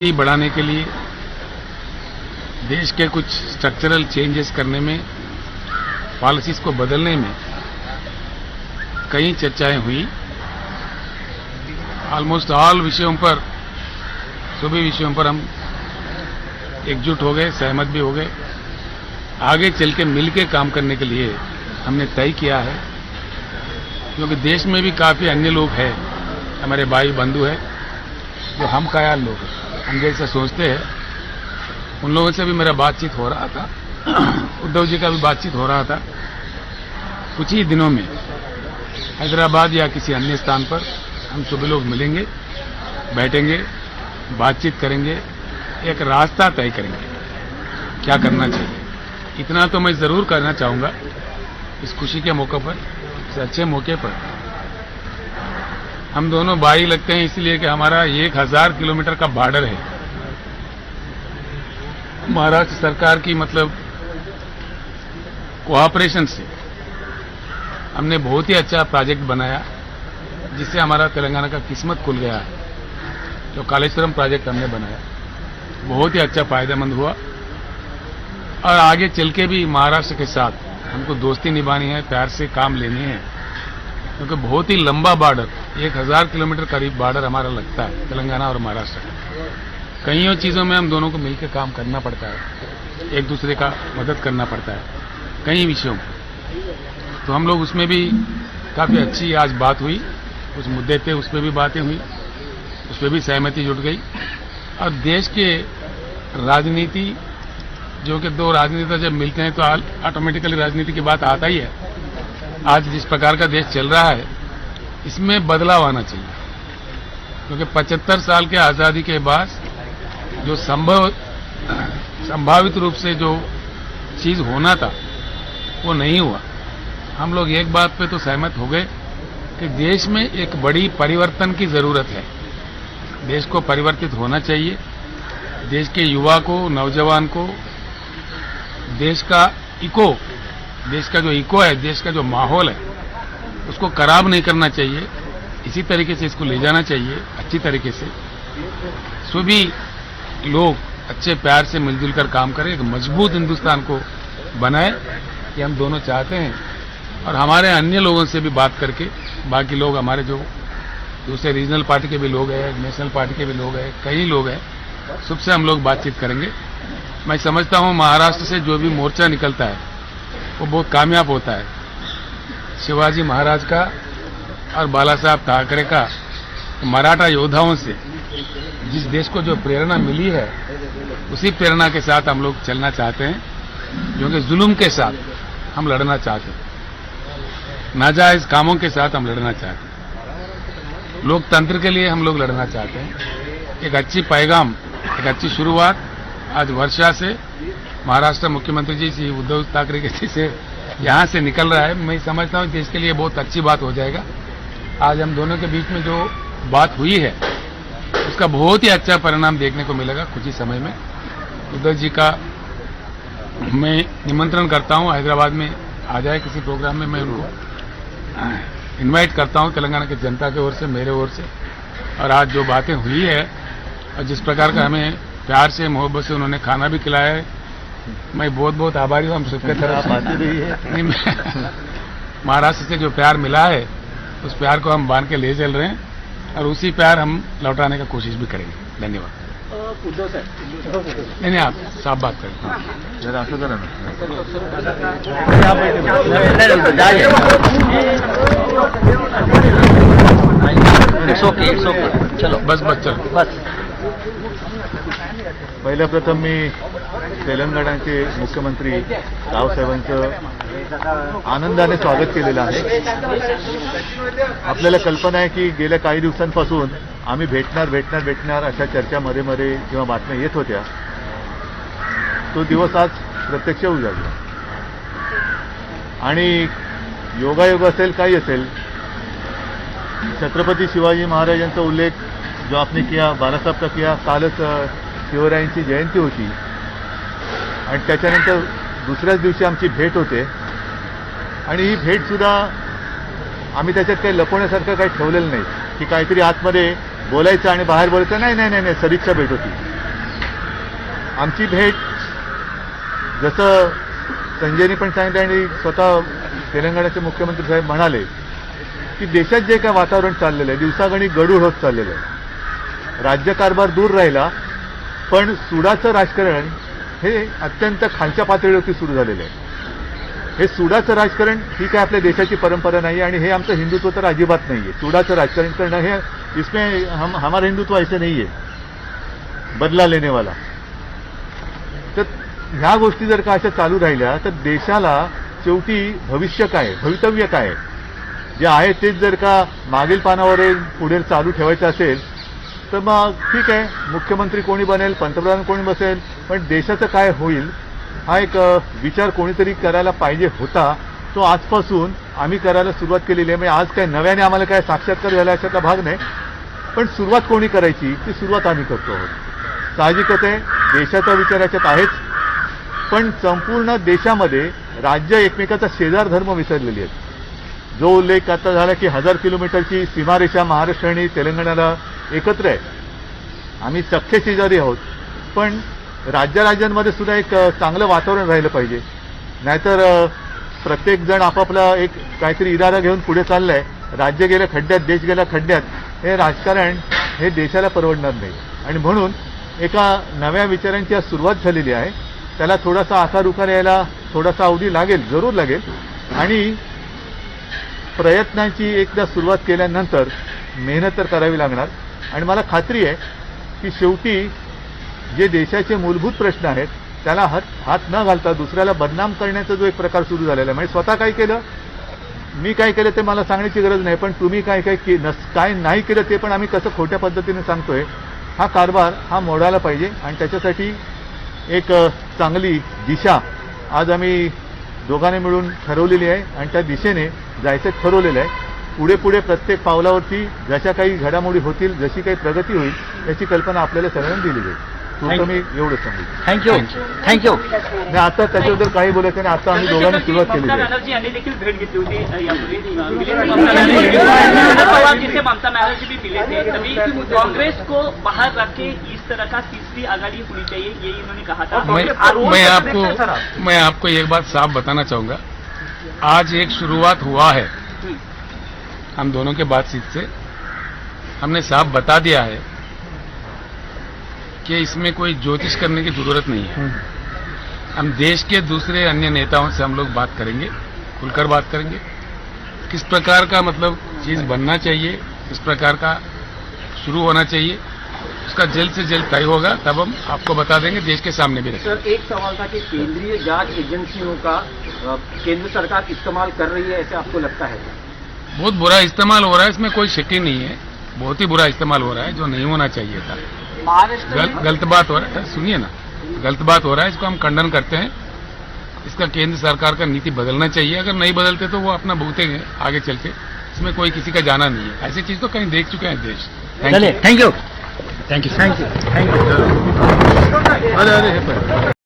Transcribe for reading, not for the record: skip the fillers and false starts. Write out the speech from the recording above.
बढ़ाने के लिए देश के कुछ स्ट्रक्चरल चेंजेस करने में, पॉलिसीज को बदलने में कई चर्चाएं हुई। ऑलमोस्ट ऑल विषयों पर, सभी विषयों पर हम एकजुट हो गए, सहमत भी हो गए। आगे चल के मिल के काम करने के लिए हमने तय किया है, क्योंकि देश में भी काफी अन्य लोग हैं, हमारे भाई बंधु हैं जो हम ख्याल लोग हैं, हम जैसे सोचते हैं। उन लोगों से भी मेरा बातचीत हो रहा था, उद्धव जी का भी बातचीत हो रहा था। कुछ ही दिनों में हैदराबाद या किसी अन्य स्थान पर हम सभी लोग मिलेंगे, बैठेंगे, बातचीत करेंगे, एक रास्ता तय करेंगे क्या करना चाहिए। इतना तो मैं जरूर करना चाहूंगा इस खुशी के मौके पर, इस अच्छे मौके पर। हम दोनों भाई लगते हैं इसलिए कि हमारा 1000 किलोमीटर का बॉर्डर है। महाराष्ट्र सरकार की मतलब कोऑपरेशन से हमने बहुत ही अच्छा प्रोजेक्ट बनाया, जिससे हमारा तेलंगाना का किस्मत खुल गया है। जो कालेश्वरम प्रोजेक्ट हमने बनाया बहुत ही अच्छा, फायदेमंद हुआ। और आगे चल के भी महाराष्ट्र के साथ हमको दोस्ती निभानी है, प्यार से काम लेने हैं, क्योंकि बहुत ही लंबा बॉर्डर, 1000 किलोमीटर करीब बॉर्डर हमारा लगता है तेलंगाना और महाराष्ट्र का। कईयों चीजों में हम दोनों को मिलकर काम करना पड़ता है, एक दूसरे का मदद करना पड़ता है कई विषयों में। तो हम लोग उसमें भी काफी अच्छी आज बात हुई, कुछ मुद्दे थे उस पर भी बातें हुई, उस पर भी सहमति जुट गई। और देश के राजनीति, जो कि दो राजनीति जब मिलते हैं तो ऑटोमेटिकली राजनीति की बात आता ही है। आज जिस प्रकार का देश चल रहा है, इसमें बदलाव आना चाहिए, क्योंकि 75 साल के आजादी के बाद जो संभावित रूप से जो चीज होना था वो नहीं हुआ। हम लोग एक बात पे तो सहमत हो गए कि देश में एक बड़ी परिवर्तन की जरूरत है। देश को परिवर्तित होना चाहिए। देश के युवा को, नौजवान को, देश का जो इको है, देश का जो माहौल है, उसको खराब नहीं करना चाहिए। इसी तरीके से इसको ले जाना चाहिए, अच्छी तरीके से। सभी लोग अच्छे प्यार से मिलजुल कर काम करें, एक मजबूत हिंदुस्तान को बनाए, ये हम दोनों चाहते हैं। और हमारे अन्य लोगों से भी बात करके, बाकी लोग हमारे जो दूसरे रीजनल पार्टी के भी लोग हैं, नेशनल पार्टी के भी लोग हैं, कई लोग हैं, सबसे हम लोग बातचीत करेंगे। मैं समझता हूं महाराष्ट्र से जो भी मोर्चा निकलता है वो बहुत कामयाब होता है। शिवाजी महाराज का और बाला साहब ठाकरे का, मराठा योद्धाओं से जिस देश को जो प्रेरणा मिली है, उसी प्रेरणा के साथ हम लोग चलना चाहते हैं, क्योंकि जुल्म के साथ हम लड़ना चाहते हैं, नाजायज कामों के साथ हम लड़ना चाहते हैं, लोकतंत्र के लिए हम लोग लड़ना चाहते हैं। एक अच्छी पैगाम, एक अच्छी शुरुआत आज वर्षा से, महाराष्ट्र मुख्यमंत्री जी श्री उद्धव ठाकरे जी से यहां से निकल रहा है। मैं समझता हूं देश के लिए बहुत अच्छी बात हो जाएगा। आज हम दोनों के बीच में जो बात हुई है, उसका बहुत ही अच्छा परिणाम देखने को मिलेगा कुछ ही समय में। उद्धव जी का मैं निमंत्रण करता हूं, हैदराबाद में आ जाए किसी प्रोग्राम में। मैं उनको इनवाइट करता हूं, तेलंगाना की जनता की ओर से, मेरे ओर से। और आज जो बातें हुई है और जिस प्रकार का हमें प्यार से, मोहब्बत से उन्होंने खाना भी खिलाया है, मैं बहुत बहुत आभारी हूं हम सबके तरफ से। महाराष्ट्र से जो प्यार मिला है, उस प्यार को हम बांध के ले चल रहे हैं, और उसी प्यार हम लौटाने का कोशिश भी करेंगे। धन्यवाद। नहीं, आप साफ बात करें। जरा असं करा ना। इट्स ओके, चलो बस चलो बस। पहिल्या प्रथम मी तेलंगणाचे मुख्यमंत्री रावसाहेबांचं आनंदाने स्वागत केलेलं आहे। आपल्याला कल्पना आहे की गेल्या काही दिवसांपासून आम्ही भेटणार अशा चर्चा मध्ये किंवा बातम्या येत होत्या। तो दिवस आज प्रत्यक्ष उजाडला आणि योगायोग असेल, काही असेल, छत्रपती शिवाजी महाराजांचा उल्लेख जो आपने किया, बालासाहेब का किया, कालच शिवरायांची जयंती होती आणि त्याच्यानंतर दुसऱ्याच दिवशी आमची भेट होते। आणि ही भेट सुद्धा आम्ही त्याच्यात काही लपवण्यासारखं काही ठेवलेलं नाही की काहीतरी आतमध्ये बोलायचं आणि बाहेर बोलायचं, नाही, सदिच्छा भेट होती। आमची भेट जसं संजयनी पण सांगितलं आणि स्वतः तेलंगणाचे मुख्यमंत्री साहेब म्हणाले की देशात जे काय वातावरण चाललेलं आहे दिवसागणिक गडूळ होत चाललेलं आहे. राज्यकारभार दूर राहिला पण सुडाचं राजकारण हे अत्यंत खालच्या पातळीवरती सुरू झालेलं आहे. हे सुडाचं राजकारण ही काय आपल्या देशाची परंपरा नाही आणि हे आमचं हिंदुत्व तर अजिबात नाहीये. सुडाचं राजकारण करणं हे इसमें हमारा हिंदुत्व ऐसे नाहीये बदला लेने वाला. तर ह्या गोष्टी जर का अशा चालू राहिल्या तर देशाला शेवटी भविष्य काय भवितव्य काय जे आहे तेच जर का मागील पानावर पुढे चालू ठेवायचं असेल तर मग ठीक आहे मुख्यमंत्री कोणी बनेल पंतप्रधान कोणी बसेल पण देशाचं काय होईल हा एक विचार कोणीतरी करायला पाहिजे होता. तो आजपासून आम्ही करायला सुरुवात केलेली आहे. म्हणजे आज काय नव्याने आम्हाला काय साक्षात्कार झाला अशातला भाग नाही पण सुरुवात कोणी करायची ती सुरुवात आम्ही करतो आहोत. साहजिकच आहे देशाचा विचार याच्यात आहेच पण संपूर्ण देशामध्ये राज्य एकमेकाचा शेजार धर्म विसरलेली आहेत. जो उल्लेख आता झाला की 1000 किलोमीटरची सीमारेषा महाराष्ट्र आणि तेलंगणाला एकत्र आहे. आम्ही सख्खे शेजारी आहोत पण राज्यांमध्ये सुद्धा एक चांगलं वातावरण राहिलं पाहिजे. नाहीतर प्रत्येक जण आपापला एक काहीतरी इरादा घेऊन पुढे चाललाय. राज्य गेल्या खड्ड्यात देश गेल्या खड्ड्यात हे राजकारण हे देशाला परवडणार नाही आणि म्हणून एका नव्या विचारांची आज सुरुवात झालेली आहे. त्याला थोडासा आकार उकार यायला थोडासा अवधी लागेल जरूर लागेल आणि प्रयत्नांची एकदा सुरुवात केल्यानंतर मेहनत तर करावी लागणार आणि मला खात्री आहे की शेवटी जे देशाचे मूलभूत प्रश्न आहेत त्याला हात न घालता दुसऱ्याला बदनाम करण्याचा जो एक प्रकार सुरू झालेला आहे म्हणजे स्वतः काय केलं मी काय केलं ते मला सांगण्याची गरज नाही पण तुम्ही काय नाही केलं ते पण आम्ही कसं खोट्या पद्धतीने सांगतोय हा कारभार हा मोडायला पाहिजे आणि त्याच्यासाठी एक चांगली दिशा आज आम्ही दोघांनी मिळून ठरवलेली आहे आणि त्या दिशेने जायचं ठरवलेलं आहे. पुढे पुढे प्रत्येक पावलावरती जशा काही घडामोडी होतील जशी काही प्रगती होईल याची कल्पना आपल्याला सगळ्यांना दिली जाईल. तुमचं मी एवढंच सांगू. थँक्यू. नाही आता त्याच्याबद्दल काही बोलायचं नाही. आता आम्ही दोघांनी सुरुवात केलेली आहे. बॅनर्जी यांनी देखील भेट घेतली होती यापूर्वी. पवार जी से ममता बनर्जी भी मिले थे. तभी कांग्रेस को बाहर रख के इस तरह का तीसरी आघाड़ी होनी चाहिए यही इन्होंने कहा था. मैं आपको एक बात साफ बताना चाहूंगा. आज एक शुरुआत हुआ है हम दोनों के बातचीत से. हमने साफ बता दिया है कि इसमें कोई ज्योतिष करने की जरूरत नहीं है. हम देश के दूसरे अन्य नेताओं से हम लोग बात करेंगे खुलकर बात करेंगे किस प्रकार का मतलब चीज बनना चाहिए किस प्रकार का शुरू होना चाहिए उसका जल्द से जल्द तय होगा तब हम आपको बता देंगे देश के सामने भी रखेंगे. सर एक सवाल था कि केंद्रीय जांच एजेंसियों का केंद्र सरकार इस्तेमाल कर रही है ऐसे आपको लगता है? बहुत बुरा इस्तेमाल हो रहा है इसमें कोई शक ही नहीं है. बहुत ही बुरा इस्तेमाल हो रहा है जो नहीं होना चाहिए था. गलत बात हो रहा है. सुनिए ना गलत बात हो रहा है इसको हम खंडन करते हैं. इसका केंद्र सरकार का नीति बदलना चाहिए. अगर नहीं बदलते तो वो अपना भुगतेंगे आगे चल के. इसमें कोई किसी का जाना नहीं है. ऐसी चीज तो कहीं देख चुके हैं देश. Thank you. Thank you. अरे हे पण